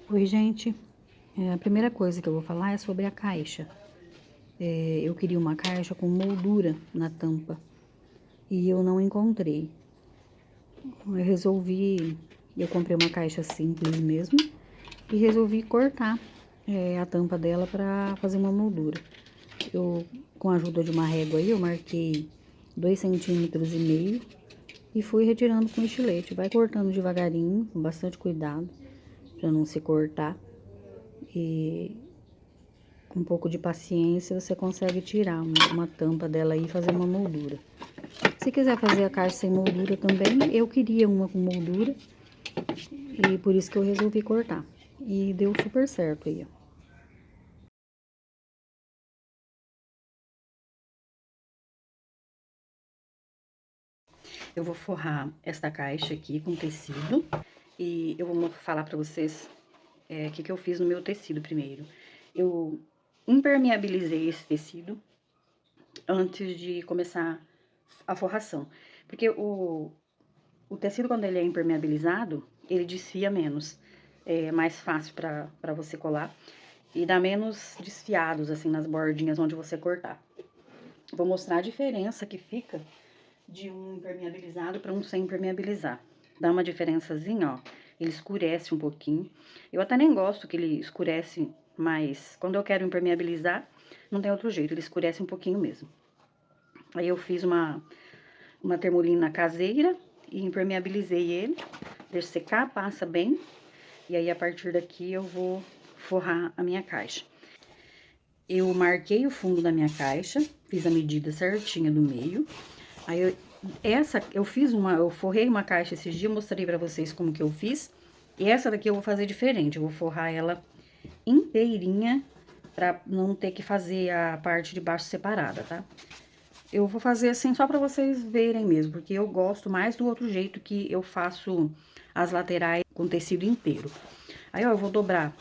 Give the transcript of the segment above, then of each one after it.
Oi, gente. A primeira coisa que eu vou falar é sobre a caixa. Eu queria uma caixa com moldura na tampa e eu não encontrei. Eu comprei uma caixa simples mesmo e resolvi cortar a tampa dela para fazer uma moldura. Com a ajuda de uma régua aí, eu marquei 2,5 cm e fui retirando com estilete. Vai cortando devagarinho, com bastante cuidado, para não se cortar. E com um pouco de paciência, você consegue tirar uma tampa dela aí e fazer uma moldura. Se quiser fazer a caixa sem moldura também, eu queria uma com moldura e por isso que eu resolvi cortar. E deu super certo aí, ó. Eu vou forrar esta caixa aqui com tecido e eu vou falar pra vocês o que eu fiz no meu tecido primeiro. Eu impermeabilizei esse tecido antes de começar a forração, porque o tecido, quando ele é impermeabilizado, ele desfia menos. É mais fácil pra você colar. E dá menos desfiados, assim, nas bordinhas onde você cortar. Vou mostrar a diferença que fica de um impermeabilizado para um sem impermeabilizar. Dá uma diferençazinha, ó. Ele escurece um pouquinho. Eu até nem gosto que ele escurece, mas quando eu quero impermeabilizar, não tem outro jeito. Ele escurece um pouquinho mesmo. Aí eu fiz uma termolina caseira e impermeabilizei ele. Deixo secar, passa bem. E aí, a partir daqui, eu vou forrar a minha caixa. Eu marquei o fundo da minha caixa, fiz a medida certinha do meio. Aí, eu forrei uma caixa esses dias, mostrei pra vocês como que eu fiz. E essa daqui eu vou fazer diferente, eu vou forrar ela inteirinha, pra não ter que fazer a parte de baixo separada, tá? Eu vou fazer assim só pra vocês verem mesmo, porque eu gosto mais do outro jeito que eu faço as laterais com tecido inteiro. Aí, ó, eu vou dobrar.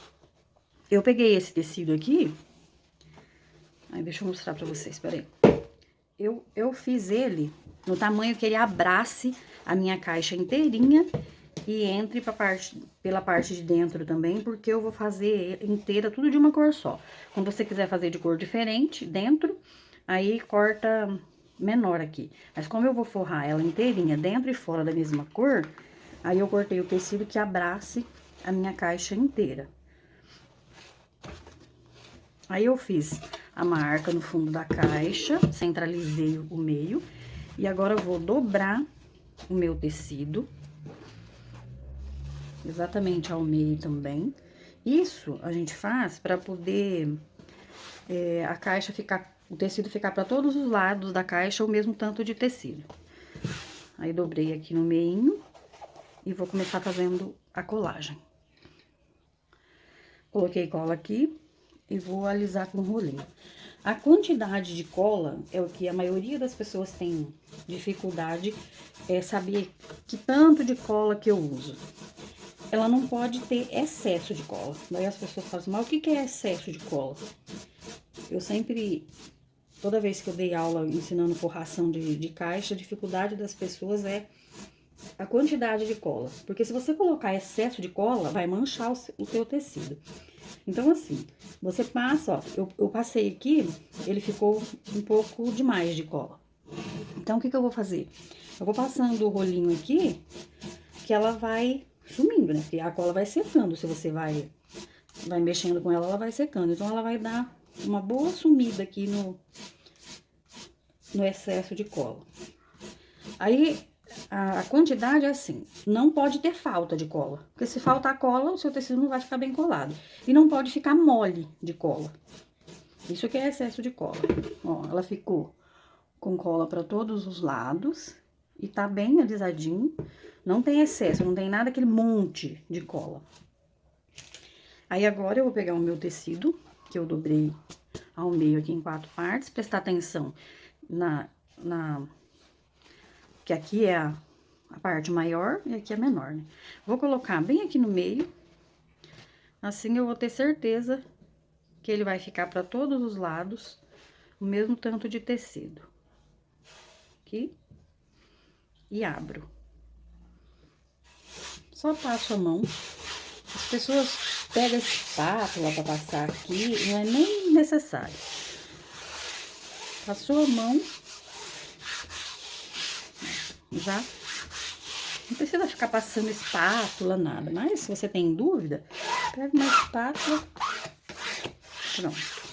Eu peguei esse tecido aqui. Aí, deixa eu mostrar pra vocês, peraí. Eu fiz ele no tamanho que ele abrace a minha caixa inteirinha e entre pela parte de dentro também, porque eu vou fazer inteira tudo de uma cor só. Quando você quiser fazer de cor diferente dentro, aí corta menor aqui. Mas como eu vou forrar ela inteirinha dentro e fora da mesma cor, aí eu cortei o tecido que abrace a minha caixa inteira. Aí eu fiz a marca no fundo da caixa, centralizei o meio. E agora eu vou dobrar o meu tecido, exatamente ao meio também. Isso a gente faz para poder a caixa ficar, o tecido ficar para todos os lados da caixa o mesmo tanto de tecido. Aí dobrei aqui no meio e vou começar fazendo a colagem. Coloquei cola aqui e vou alisar com o rolinho. A quantidade de cola é o que a maioria das pessoas tem dificuldade, é saber que tanto de cola que eu uso. Ela não pode ter excesso de cola. Daí as pessoas falam assim, mas o que é excesso de cola? Eu sempre, toda vez que eu dei aula ensinando forração de caixa, a dificuldade das pessoas é a quantidade de cola. Porque se você colocar excesso de cola, vai manchar o seu tecido. Então, assim, você passa, ó, eu passei aqui, ele ficou um pouco demais de cola. Então, o que eu vou fazer? Eu vou passando o rolinho aqui, que ela vai sumindo, né? Porque a cola vai secando, se você vai mexendo com ela, ela vai secando. Então, ela vai dar uma boa sumida aqui no excesso de cola. Aí, a quantidade é assim, não pode ter falta de cola. Porque se faltar cola, o seu tecido não vai ficar bem colado. E não pode ficar mole de cola. Isso aqui é excesso de cola. Ó, ela ficou com cola para todos os lados e tá bem alisadinho. Não tem excesso, não tem nada aquele monte de cola. Aí, agora, eu vou pegar o meu tecido, que eu dobrei ao meio aqui em 4 partes. Prestar atenção que aqui é a parte maior e aqui é menor, né? Vou colocar bem aqui no meio. Assim, eu vou ter certeza que ele vai ficar para todos os lados o mesmo tanto de tecido. Aqui. E abro. Só passo a mão. As pessoas pega a espátula pra passar aqui, não é nem necessário. Passou a mão, já não precisa ficar passando espátula, nada. Mas se você tem dúvida, pega uma espátula. Pronto.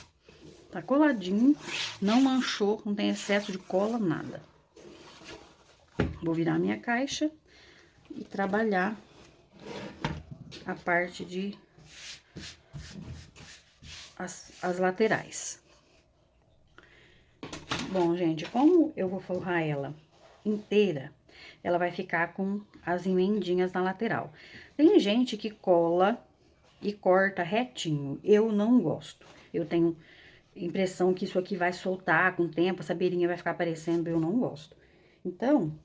Tá coladinho, não manchou, não tem excesso de cola, nada. Vou virar minha caixa e trabalhar a parte de as laterais. Bom, gente, como eu vou forrar ela inteira, ela vai ficar com as emendinhas na lateral. Tem gente que cola e corta retinho, eu não gosto. Eu tenho impressão que isso aqui vai soltar com o tempo, essa beirinha vai ficar aparecendo, eu não gosto. Então,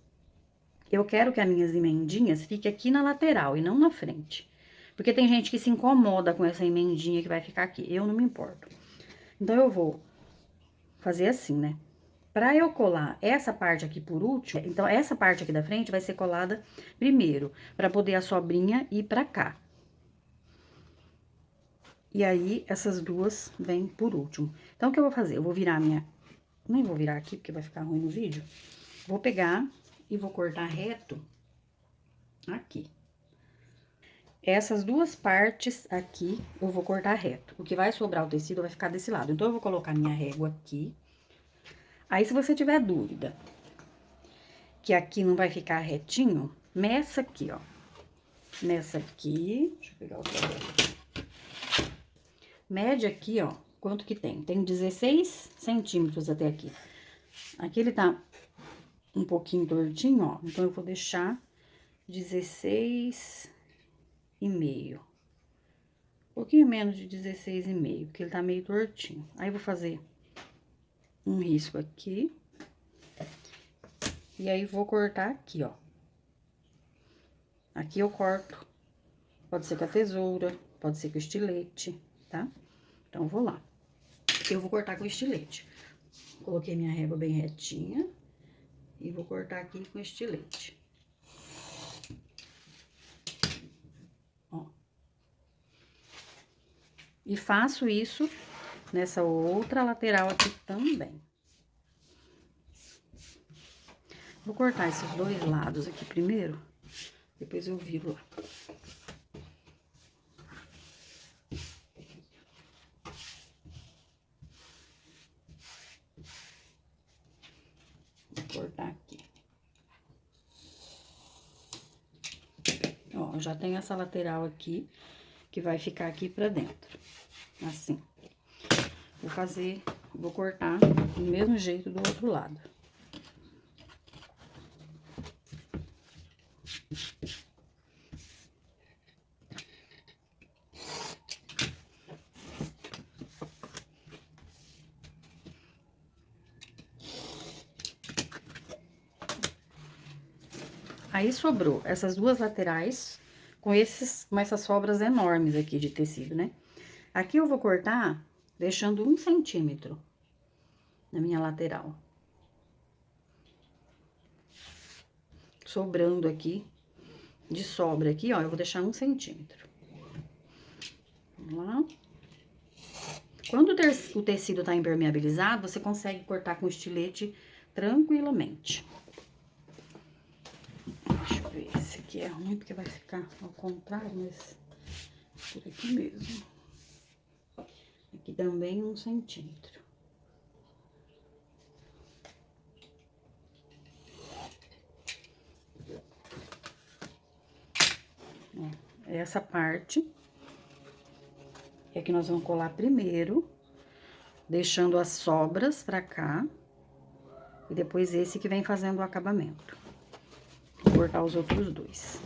eu quero que as minhas emendinhas fiquem aqui na lateral e não na frente. Porque tem gente que se incomoda com essa emendinha que vai ficar aqui, eu não me importo. Então, eu vou fazer assim, né? Pra eu colar essa parte aqui por último, então, essa parte aqui da frente vai ser colada primeiro, pra poder a sobrinha ir pra cá. E aí, essas duas vêm por último. Então, o que eu vou fazer? Eu vou virar minha... Nem vou virar aqui, porque vai ficar ruim no vídeo. Vou pegar e vou cortar reto aqui. Essas duas partes aqui, eu vou cortar reto. O que vai sobrar o tecido vai ficar desse lado. Então, eu vou colocar minha régua aqui. Aí, se você tiver dúvida que aqui não vai ficar retinho, meça aqui, ó. Meça aqui. Deixa eu pegar o cabelo. Mede aqui, ó, quanto que tem. Tem 16 centímetros até aqui. Aqui ele tá um pouquinho tortinho, ó. Então, eu vou deixar 16,5. Um pouquinho menos de 16,5, porque ele tá meio tortinho. Aí, eu vou fazer um risco aqui. E aí, vou cortar aqui, ó. Aqui eu corto. Pode ser com a tesoura, pode ser com o estilete, tá? Então, eu vou lá. Eu vou cortar com o estilete. Coloquei minha régua bem retinha. E vou cortar aqui com o estilete. Ó. E faço isso nessa outra lateral aqui também. Vou cortar esses dois lados aqui primeiro, depois eu viro lá. Vou cortar aqui. Ó, já tem essa lateral aqui, que vai ficar aqui pra dentro, assim. Vou cortar do mesmo jeito do outro lado. Aí, sobrou essas duas laterais com essas sobras enormes aqui de tecido, né? Aqui eu vou cortar deixando 1 centímetro na minha lateral. Sobrando aqui, de sobra aqui, ó, eu vou deixar 1 centímetro. Vamos lá. Quando o tecido tá impermeabilizado, você consegue cortar com estilete tranquilamente. Deixa eu ver, esse aqui é ruim, porque vai ficar ao contrário, mas por aqui mesmo. Aqui também 1 centímetro. Ó, essa parte é que nós vamos colar primeiro, deixando as sobras pra cá, e depois esse que vem fazendo o acabamento. Vou cortar os outros dois.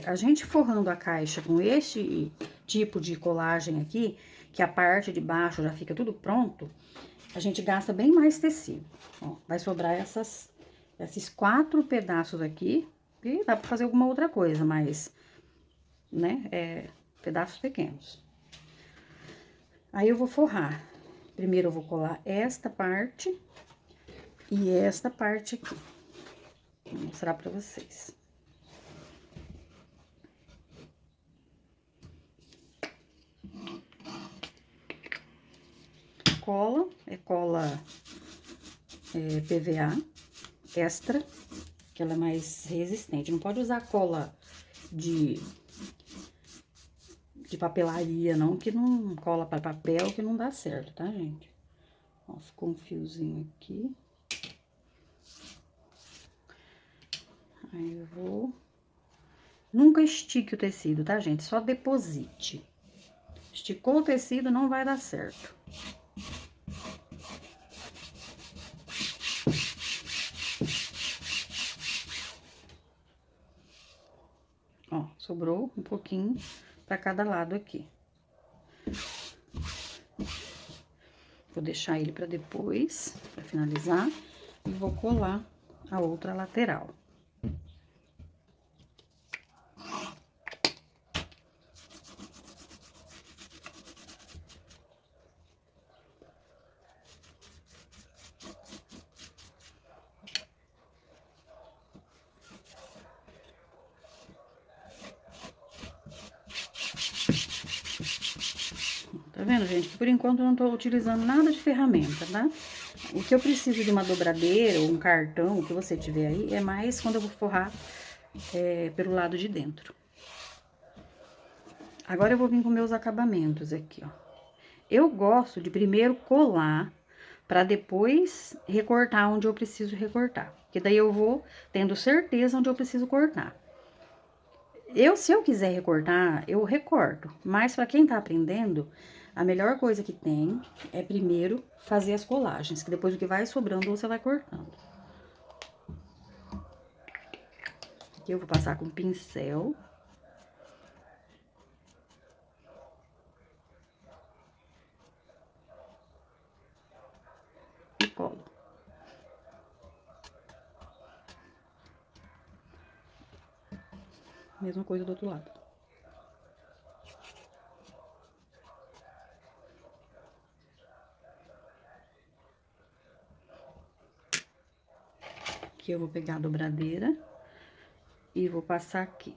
A gente forrando a caixa com este tipo de colagem aqui, que a parte de baixo já fica tudo pronto, a gente gasta bem mais tecido. Ó, vai sobrar esses 4 pedaços aqui, E dá pra fazer alguma outra coisa, mas, né, pedaços pequenos. Aí eu vou forrar. Primeiro eu vou colar esta parte e esta parte aqui. Vou mostrar pra vocês. Cola, cola PVA extra, que ela é mais resistente. Não pode usar cola de papelaria, não, que não cola para papel, que não dá certo, tá, gente? Ó, ficou um fiozinho aqui. Aí eu vou... Nunca estique o tecido, tá, gente? Só deposite. Esticou o tecido, não vai dar certo. Ó, sobrou um pouquinho para cada lado aqui. Vou deixar ele para depois, para finalizar, e vou colar a outra lateral. Tá vendo, gente? Que por enquanto eu não tô utilizando nada de ferramenta, tá? O que eu preciso de uma dobradeira ou um cartão, o que você tiver aí, é mais quando eu vou forrar pelo lado de dentro. Agora eu vou vir com meus acabamentos aqui, ó. Eu gosto de primeiro colar, pra depois recortar onde eu preciso recortar. Porque daí eu vou tendo certeza onde eu preciso cortar. Se eu quiser recortar, eu recorto. Mas pra quem tá aprendendo, a melhor coisa que tem é primeiro fazer as colagens, que depois o que vai sobrando você vai cortando. Aqui eu vou passar com pincel. E colo. Mesma coisa do outro lado. Aqui eu vou pegar a dobradeira e vou passar aqui.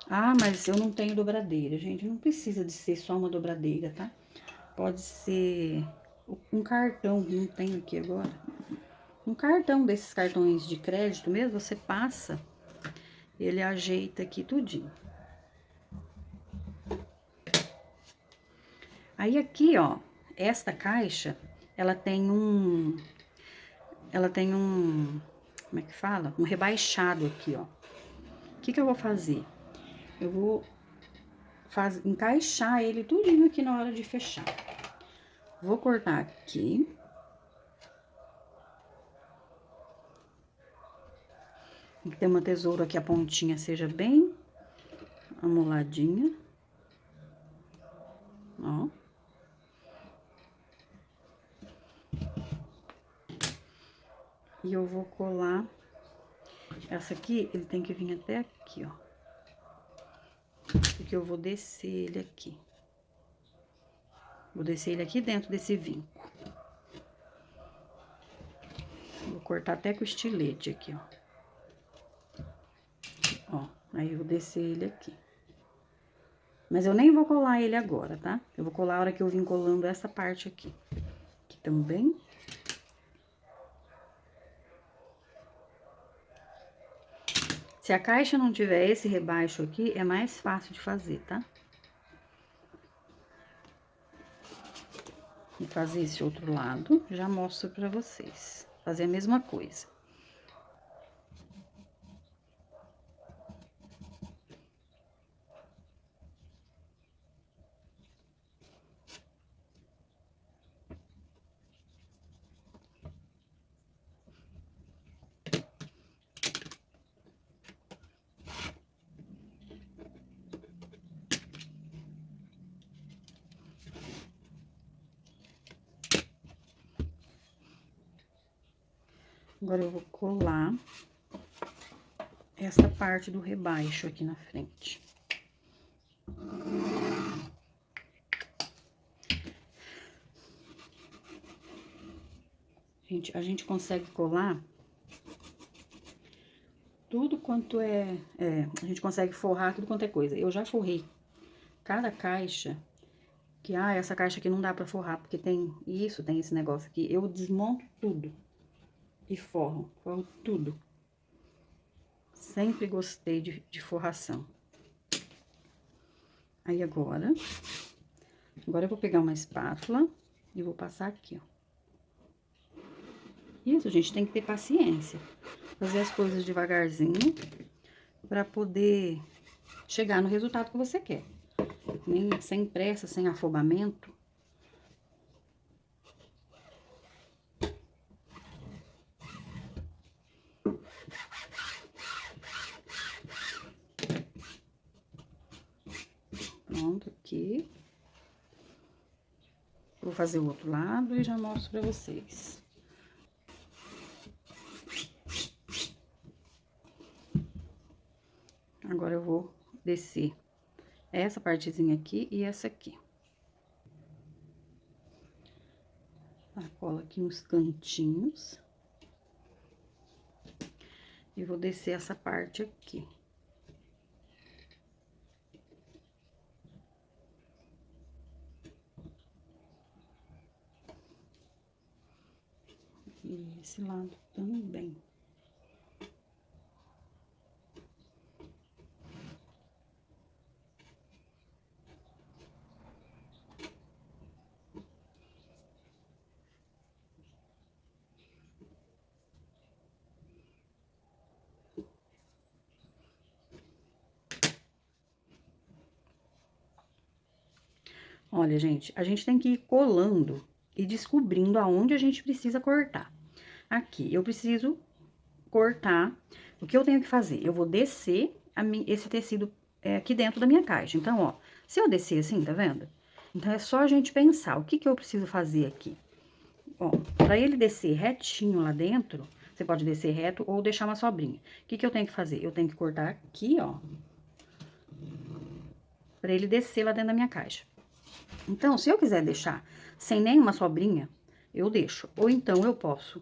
Ah, mas eu não tenho dobradeira, gente. Não precisa de ser só uma dobradeira, tá? Pode ser um cartão, não tenho aqui agora. Um cartão desses cartões de crédito mesmo, você passa, ele ajeita aqui tudinho. Aí aqui, ó, esta caixa, ela tem um, como é que fala? Um rebaixado aqui, ó. O que que eu vou fazer? Eu vou encaixar ele tudinho aqui na hora de fechar. Vou cortar aqui. Tem que ter uma tesoura que a pontinha seja bem amoladinha. Ó. E eu vou colar. Essa aqui, ele tem que vir até aqui, ó. Porque eu vou descer ele aqui. Vou descer ele aqui dentro desse vinco. Vou cortar até com o estilete aqui, ó. Ó, aí eu vou descer ele aqui. Mas eu nem vou colar ele agora, tá? Eu vou colar a hora que eu vim colando essa parte aqui. Aqui também. Se a caixa não tiver esse rebaixo aqui, é mais fácil de fazer, tá? Vou fazer esse outro lado, já mostro pra vocês. Fazer a mesma coisa. Agora eu vou colar essa parte do rebaixo aqui na frente. Gente, a gente consegue colar tudo quanto a gente consegue forrar tudo quanto é coisa. Eu já forrei cada caixa, que, essa caixa aqui não dá pra forrar, porque tem isso, tem esse negócio aqui. Eu desmonto tudo e forro tudo. Sempre gostei de forração. Aí, agora eu vou pegar uma espátula e vou passar aqui, ó. Isso, gente, tem que ter paciência. Fazer as coisas devagarzinho pra poder chegar no resultado que você quer. Nem sem pressa, sem afobamento. Pronto, aqui. Vou fazer o outro lado e já mostro pra vocês. Agora, eu vou descer essa partezinha aqui e essa aqui. A cola aqui nos cantinhos. E vou descer essa parte aqui. E esse lado também. Olha, gente, a gente tem que ir colando e descobrindo aonde a gente precisa cortar. Aqui, eu preciso cortar. O que eu tenho que fazer? Eu vou descer esse tecido aqui dentro da minha caixa. Então, ó, se eu descer assim, tá vendo? Então, é só a gente pensar, o que que eu preciso fazer aqui? Ó, pra ele descer retinho lá dentro, você pode descer reto ou deixar uma sobrinha. O que que eu tenho que fazer? Eu tenho que cortar aqui, ó, pra ele descer lá dentro da minha caixa. Então, se eu quiser deixar sem nenhuma sobrinha, eu deixo. Ou então, eu posso.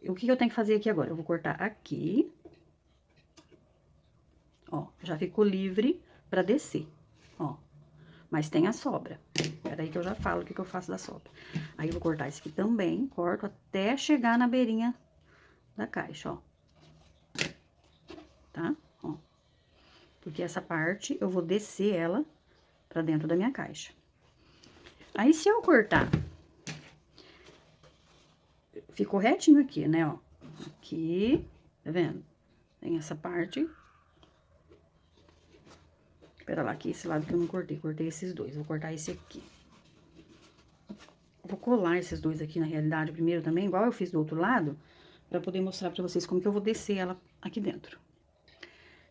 O que eu tenho que fazer aqui agora? Eu vou cortar aqui. Ó, já ficou livre pra descer, ó. Mas tem a sobra. Peraí que eu já falo o que eu faço da sobra. Aí, eu vou cortar esse aqui também, corto até chegar na beirinha da caixa, ó. Tá? Ó. Porque essa parte, eu vou descer ela pra dentro da minha caixa. Aí, se eu cortar, ficou retinho aqui, né, ó. Aqui, tá vendo? Tem essa parte. Pera lá, aqui esse lado que eu não cortei. Cortei esses dois. Vou cortar esse aqui. Vou colar esses dois aqui, na realidade, primeiro também, igual eu fiz do outro lado, pra poder mostrar pra vocês como que eu vou descer ela aqui dentro.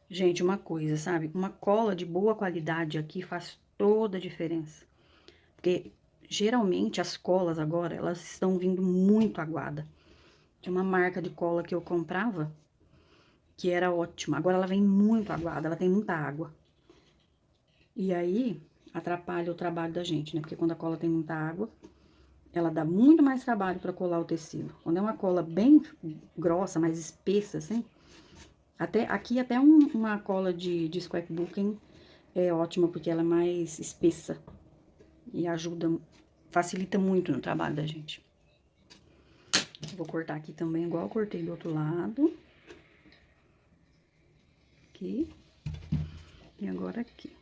Gente, uma coisa, sabe? Uma cola de boa qualidade aqui faz toda a diferença. Porque, geralmente, as colas agora, elas estão vindo muito aguada. Tinha uma marca de cola que eu comprava, que era ótima. Agora, ela vem muito aguada, ela tem muita água. E aí, atrapalha o trabalho da gente, né? Porque quando a cola tem muita água, ela dá muito mais trabalho pra colar o tecido. Quando é uma cola bem grossa, mais espessa, assim, até uma cola de scrapbooking é ótima, porque ela é mais espessa e facilita muito no trabalho da gente. Vou cortar aqui também, igual eu cortei do outro lado. Aqui. E agora aqui.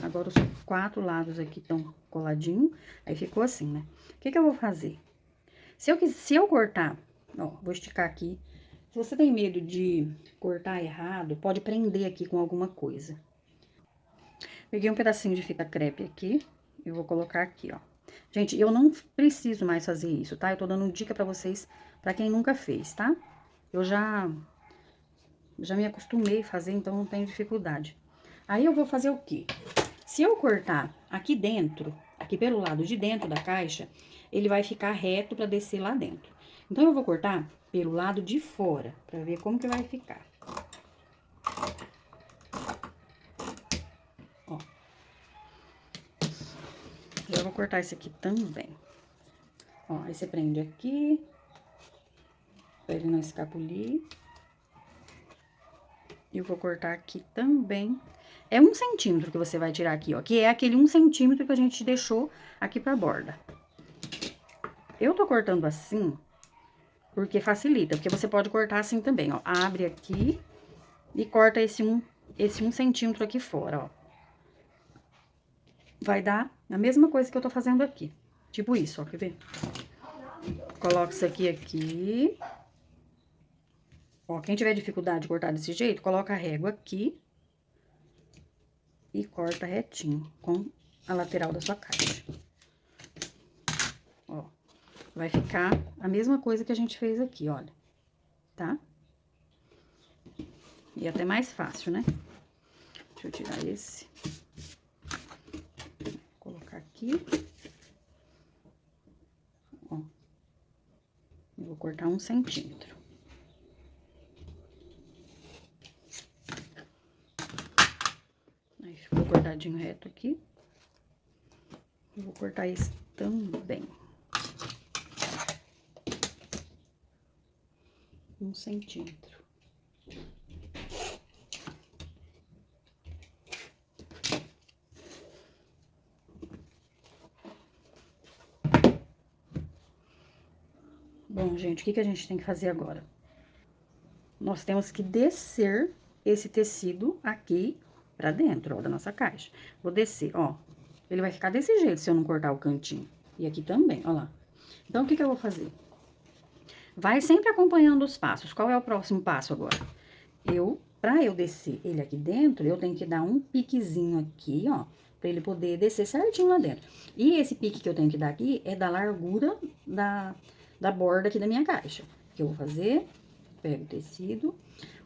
Agora, os 4 lados aqui estão coladinhos, aí ficou assim, né? O que que eu vou fazer? Se eu cortar, ó, vou esticar aqui. Se você tem medo de cortar errado, pode prender aqui com alguma coisa. Peguei um pedacinho de fita crepe aqui e vou colocar aqui, ó. Gente, eu não preciso mais fazer isso, tá? Eu tô dando dica pra vocês, pra quem nunca fez, tá? Eu já me acostumei a fazer, então não tenho dificuldade. Aí, eu vou fazer o quê? Se eu cortar aqui dentro, que pelo lado de dentro da caixa, ele vai ficar reto pra descer lá dentro. Então, eu vou cortar pelo lado de fora, pra ver como que vai ficar. Ó. Já vou cortar esse aqui também. Ó, aí você prende aqui, pra ele não escapulir. Eu vou cortar aqui também. É 1 centímetro que você vai tirar aqui, ó, que é aquele 1 centímetro que a gente deixou aqui pra borda. Eu tô cortando assim, porque facilita, porque você pode cortar assim também, ó. Abre aqui e corta esse 1 centímetro aqui fora, ó. Vai dar a mesma coisa que eu tô fazendo aqui. Tipo isso, ó, quer ver? Coloca isso aqui. Ó, quem tiver dificuldade de cortar desse jeito, coloca a régua aqui. E corta retinho com a lateral da sua caixa. Ó, vai ficar a mesma coisa que a gente fez aqui, olha. Tá? E até mais fácil, né? Deixa eu tirar esse. Vou colocar aqui. Ó. Eu vou cortar 1 centímetro. Aí, ficou cortadinho reto aqui. Eu vou cortar esse também. 1 centímetro. Bom, gente, o que que a gente tem que fazer agora? Nós temos que descer esse tecido aqui pra dentro, ó, da nossa caixa. Vou descer, ó. Ele vai ficar desse jeito se eu não cortar o cantinho. E aqui também, ó lá. Então, o que que eu vou fazer? Vai sempre acompanhando os passos. Qual é o próximo passo agora? Pra eu descer ele aqui dentro, eu tenho que dar um piquezinho aqui, ó, pra ele poder descer certinho lá dentro. E esse pique que eu tenho que dar aqui é da largura da borda aqui da minha caixa. O que eu vou fazer? Pego o tecido,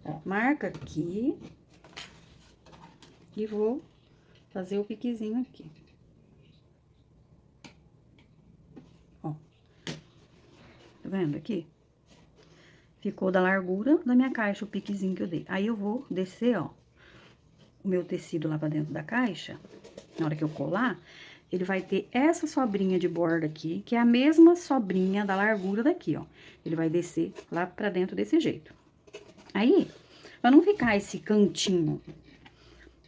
ó, marca aqui e vou fazer o piquezinho aqui. Ó, tá vendo aqui? Ficou da largura da minha caixa o piquezinho que eu dei. Aí, eu vou descer, ó, o meu tecido lá pra dentro da caixa. Na hora que eu colar, ele vai ter essa sobrinha de borda aqui, que é a mesma sobrinha da largura daqui, ó. Ele vai descer lá pra dentro desse jeito. Aí, pra não ficar esse cantinho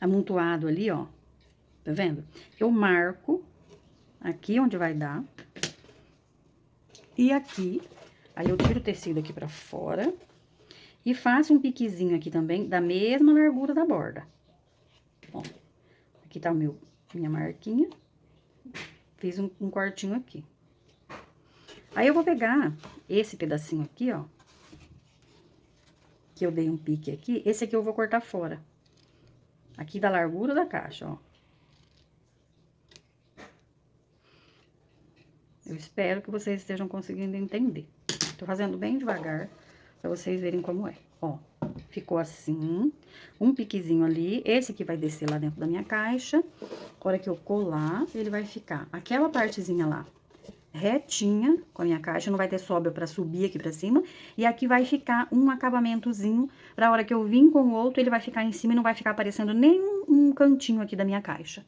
amontoado ali, ó, tá vendo? Eu marco aqui onde vai dar. E aqui, aí eu tiro o tecido aqui pra fora. E faço um piquezinho aqui também, da mesma largura da borda. Ó, aqui tá minha marquinha. Fiz um cortinho aqui. Aí, eu vou pegar esse pedacinho aqui, ó. Que eu dei um pique aqui. Esse aqui eu vou cortar fora. Aqui da largura da caixa, ó. Eu espero que vocês estejam conseguindo entender. Tô fazendo bem devagar, pra vocês verem como é. Ó, ficou assim, um piquezinho ali. Esse aqui vai descer lá dentro da minha caixa. A hora que eu colar, ele vai ficar aquela partezinha lá retinha com a minha caixa, não vai ter sobra pra subir aqui pra cima. E aqui vai ficar um acabamentozinho, pra hora que eu vim com o outro, ele vai ficar em cima e não vai ficar aparecendo nem um cantinho aqui da minha caixa.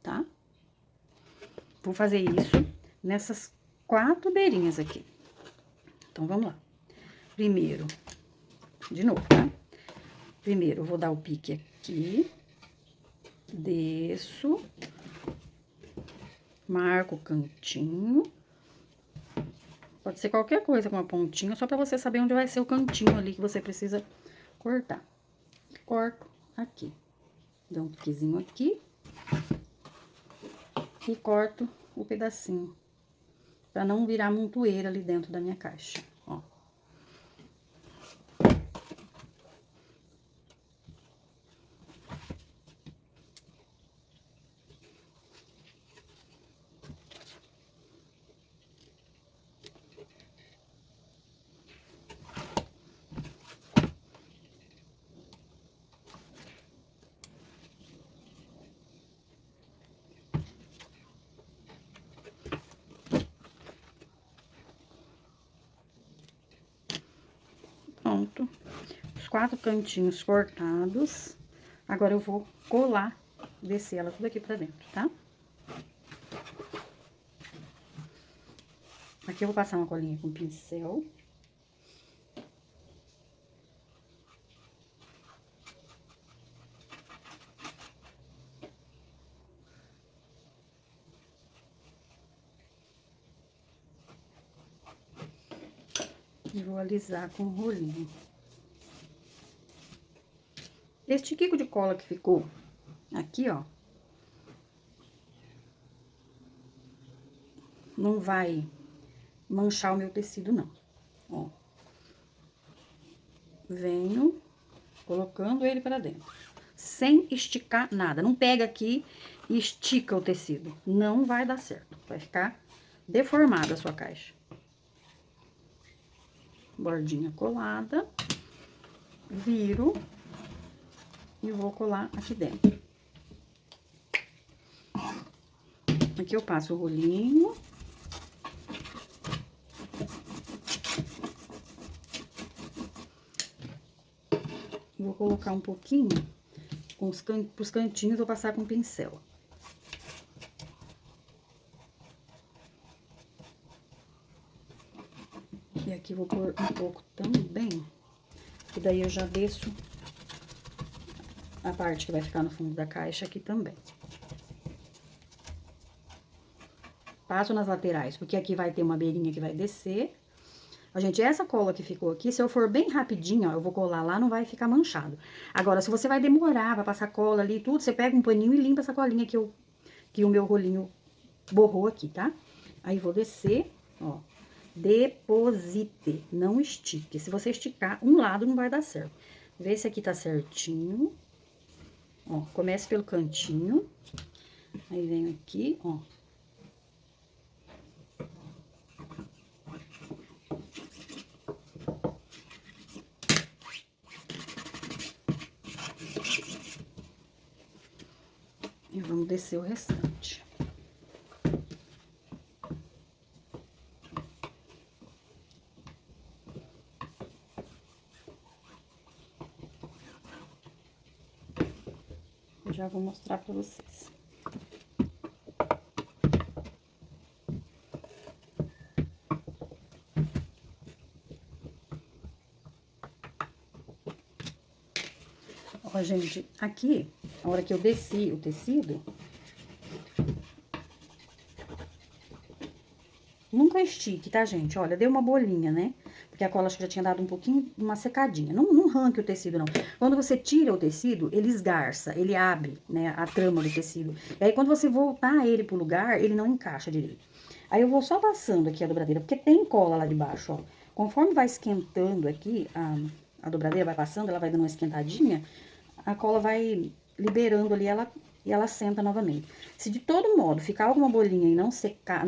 Tá? Vou fazer isso nessas 4 beirinhas aqui. Então, vamos lá. Primeiro, de novo, tá? Primeiro, eu vou dar o pique aqui. Desço. Marco o cantinho. Pode ser qualquer coisa com a pontinha, só pra você saber onde vai ser o cantinho ali que você precisa cortar. Corto aqui. Dou um piquezinho aqui. E corto o pedacinho. Pra não virar montoeira ali dentro da minha caixa, ó. pronto. Os 4 cantinhos cortados. Agora eu vou colar, descer ela tudo aqui pra dentro, tá? Aqui eu vou passar uma colinha com pincel. E vou alisar com o rolinho. Este quico de cola que ficou aqui, ó, não vai manchar o meu tecido, não. Ó. Venho colocando ele pra dentro, sem esticar nada. Não pega aqui e estica o tecido. Não vai dar certo. Vai ficar deformada a sua caixa. Bordinha colada. Viro. E vou colar aqui dentro. Aqui eu passo o rolinho. Vou colocar um pouquinho, com os cantinhos, vou passar com pincel. E aqui vou pôr um pouco também, e daí eu já desço a parte que vai ficar no fundo da caixa aqui também. Passo nas laterais, porque aqui vai ter uma beirinha que vai descer. Ó, gente, essa cola que ficou aqui, se eu for bem rapidinho, ó, eu vou colar lá, não vai ficar manchado. Agora, se você vai demorar pra passar cola ali e tudo, você pega um paninho e limpa essa colinha que o meu rolinho borrou aqui, tá? Aí, vou descer, ó, deposite, não estique. Se você esticar, um lado não vai dar certo. Vê se aqui tá certinho. Ó, comece pelo cantinho. Aí, venho aqui, ó. E vamos descer o restante. Eu já vou mostrar pra vocês. Ó, gente, aqui, a hora que eu desci o tecido, nunca estique, tá, gente? Olha, deu uma bolinha, né? Porque a cola acho que já tinha dado um pouquinho, uma secadinha. Não arranque o tecido, não. Quando você tira o tecido, ele esgarça, ele abre, né, a trama do tecido. E aí, quando você voltar ele pro lugar, ele não encaixa direito. Aí, eu vou só passando aqui a dobradeira, porque tem cola lá de baixo, ó. Conforme vai esquentando aqui, a dobradeira vai passando, ela vai dando uma esquentadinha, a cola vai liberando ali, e ela senta novamente. Se de todo modo ficar alguma bolinha e não secar,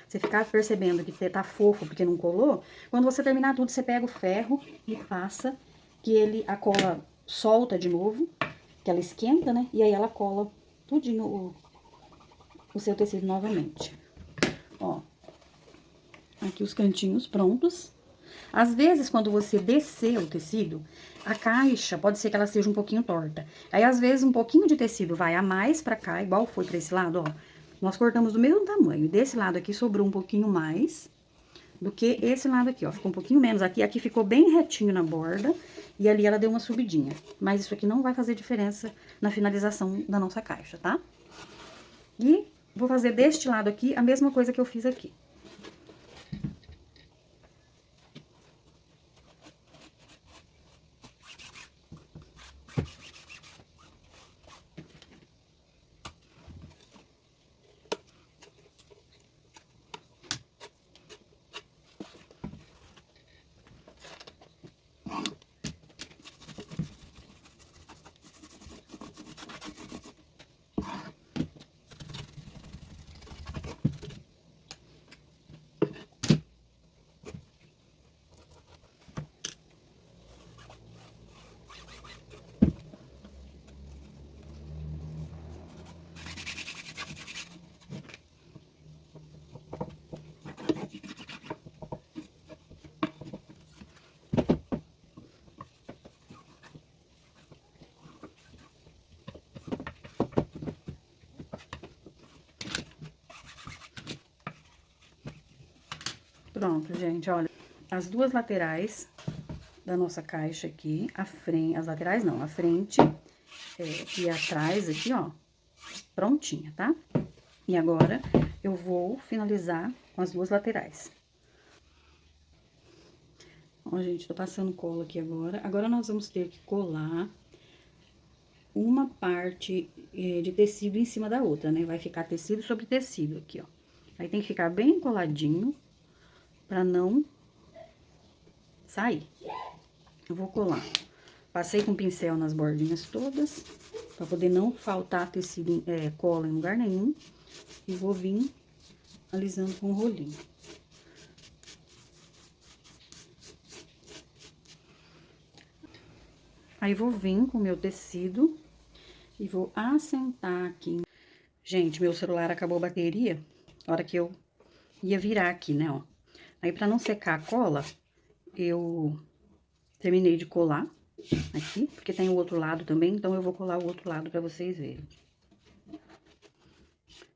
você ficar percebendo que tá fofo porque não colou, quando você terminar tudo, você pega o ferro e passa, que a cola solta de novo, que ela esquenta, né? E aí ela cola tudinho o seu tecido novamente. Ó, aqui os cantinhos prontos. Às vezes, quando você descer o tecido, a caixa pode ser que ela seja um pouquinho torta. Aí, às vezes, um pouquinho de tecido vai a mais pra cá, igual foi pra esse lado, ó. Nós cortamos do mesmo tamanho. Desse lado aqui sobrou um pouquinho mais do que esse lado aqui, ó. Ficou um pouquinho menos aqui. Aqui ficou bem retinho na borda e ali ela deu uma subidinha. Mas isso aqui não vai fazer diferença na finalização da nossa caixa, tá? E vou fazer deste lado aqui a mesma coisa que eu fiz aqui. Pronto, gente, olha, as duas laterais da nossa caixa aqui, a frente, as laterais não, a frente e atrás aqui, ó, prontinha, tá? E agora, eu vou finalizar com as duas laterais. Ó, gente, tô passando cola aqui agora. Agora, nós vamos ter que colar uma parte de tecido em cima da outra, né? Vai ficar tecido sobre tecido aqui, ó. Aí, tem que ficar bem coladinho pra não sair. Eu vou colar. Passei com pincel nas bordinhas todas, pra poder não faltar tecido, cola em lugar nenhum. E vou vir alisando com o rolinho. Aí, vou vir com o meu tecido e vou assentar aqui. Gente, meu celular acabou a bateria, na hora que eu ia virar aqui, né, ó. Aí, pra não secar a cola, eu terminei de colar aqui, porque tem o outro lado também, então eu vou colar o outro lado pra vocês verem.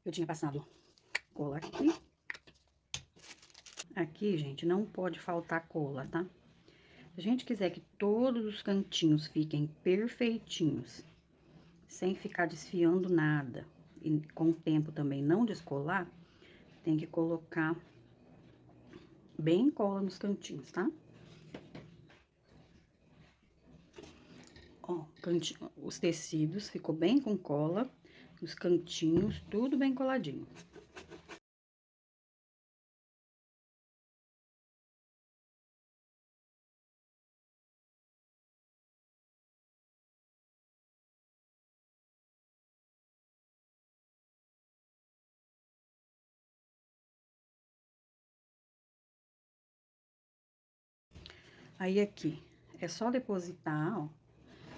Eu tinha passado cola aqui. Aqui, gente, não pode faltar cola, tá? Se a gente quiser que todos os cantinhos fiquem perfeitinhos, sem ficar desfiando nada, e com o tempo também não descolar, tem que colocar bem cola nos cantinhos, tá? Ó, os tecidos ficou bem com cola, os cantinhos, tudo bem coladinho. Aí, aqui, é só depositar, ó.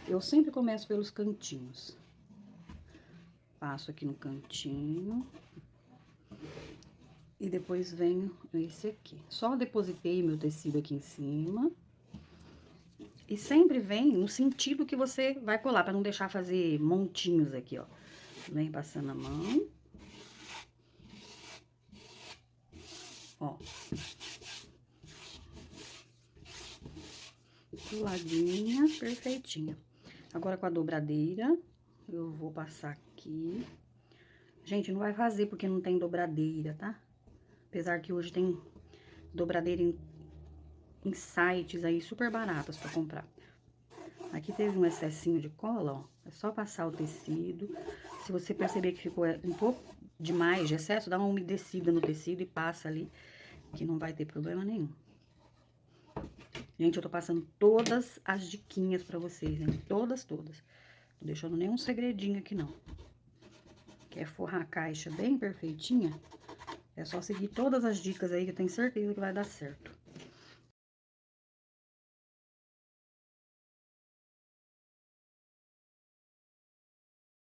Eu sempre começo pelos cantinhos. Passo aqui no cantinho. E depois venho esse aqui. Só depositei meu tecido aqui em cima. E sempre vem no sentido que você vai colar, pra não deixar fazer montinhos aqui, ó. Vem passando a mão. Ó. Coladinha, perfeitinha. Agora, com a dobradeira, eu vou passar aqui. Gente, não vai fazer porque não tem dobradeira, tá? Apesar que hoje tem dobradeira em sites aí super baratas pra comprar. Aqui teve um excessinho de cola, ó. É só passar o tecido. Se você perceber que ficou um pouco demais de excesso, dá uma umedecida no tecido e passa ali, que não vai ter problema nenhum. Gente, eu tô passando todas as diquinhas pra vocês, hein? Todas, todas. Não deixando nenhum segredinho aqui, não. Quer forrar a caixa bem perfeitinha? É só seguir todas as dicas aí que eu tenho certeza que vai dar certo.